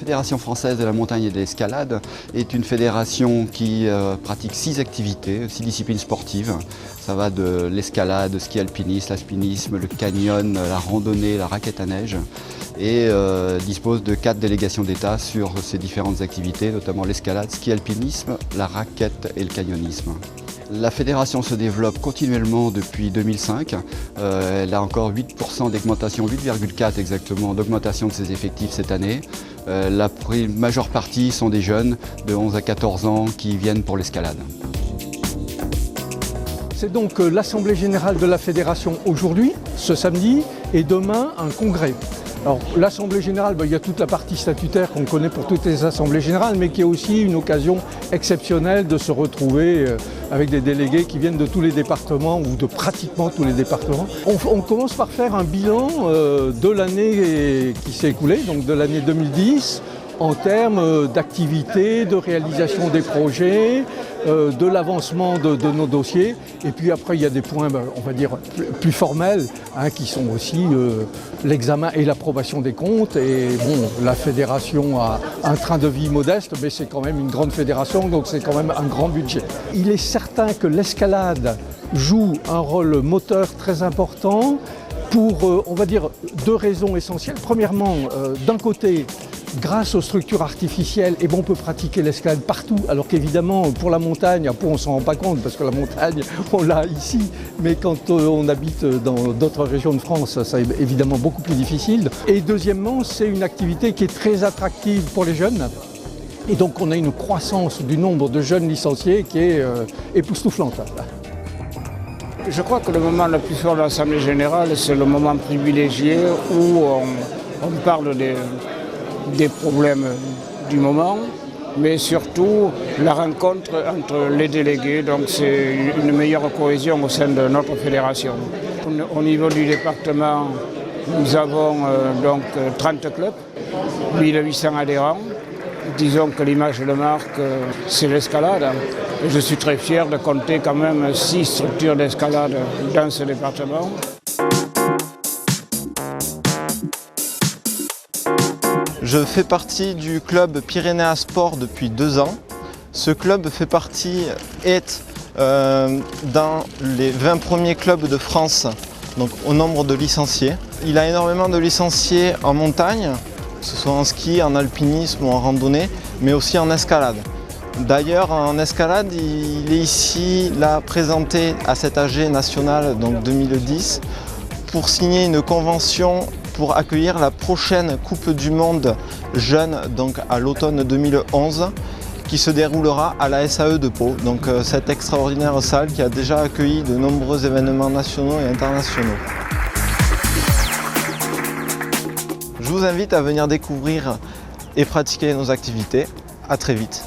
Fédération française de la montagne et de l'escalade est une fédération qui pratique 6 activités, 6 disciplines sportives. Ça va de l'escalade, le ski alpinisme, l'alpinisme, le canyon, la randonnée, la raquette à neige et dispose de 4 délégations d'État sur ces différentes activités, notamment l'escalade, ski alpinisme, la raquette et le canyonisme. La fédération se développe continuellement depuis 2005. Elle a encore 8% d'augmentation, 8,4 exactement d'augmentation de ses effectifs cette année. La majeure partie sont des jeunes de 11 à 14 ans qui viennent pour l'escalade. C'est donc l'Assemblée générale de la fédération aujourd'hui, ce samedi, et demain un congrès. Alors l'Assemblée générale, il y a toute la partie statutaire qu'on connaît pour toutes les assemblées générales, mais qui est aussi une occasion exceptionnelle de se retrouver avec des délégués qui viennent de tous les départements ou de pratiquement tous les départements. On commence par faire un bilan de l'année qui s'est écoulée, donc de l'année 2010, en termes d'activité, de réalisation des projets, de l'avancement de nos dossiers. Et puis après, il y a des points, on va dire, plus formels, qui sont aussi l'examen et l'approbation des comptes. Et bon, la fédération a un train de vie modeste, mais c'est quand même une grande fédération, donc c'est quand même un grand budget. Il est certain que l'escalade joue un rôle moteur très important pour, on va dire, 2 raisons essentielles. Premièrement, d'un côté, grâce aux structures artificielles, on peut pratiquer l'escalade partout, alors qu'évidemment pour la montagne, on ne s'en rend pas compte parce que la montagne, on l'a ici, mais quand on habite dans d'autres régions de France, c'est évidemment beaucoup plus difficile. Et deuxièmement, c'est une activité qui est très attractive pour les jeunes. Et donc on a une croissance du nombre de jeunes licenciés qui est époustouflante. Je crois que le moment le plus fort de l'Assemblée générale, c'est le moment privilégié où on parle des problèmes du moment, mais surtout la rencontre entre les délégués. Donc c'est une meilleure cohésion au sein de notre fédération. Au niveau du département, nous avons donc 30 clubs, 1800 adhérents. Disons que l'image de marque, c'est l'escalade. Et je suis très fier de compter quand même 6 structures d'escalade dans ce département. Je fais partie du club Pyrénéa Sport depuis 2 ans. Ce club est dans les 20 premiers clubs de France, donc au nombre de licenciés. Il a énormément de licenciés en montagne, que ce soit en ski, en alpinisme ou en randonnée, mais aussi en escalade. D'ailleurs, en escalade, il est ici là présenté à cet AG national, donc 2010, pour signer une convention pour accueillir la prochaine Coupe du Monde jeune, donc à l'automne 2011, qui se déroulera à la SAE de Pau, donc cette extraordinaire salle qui a déjà accueilli de nombreux événements nationaux et internationaux. Je vous invite à venir découvrir et pratiquer nos activités. À très vite.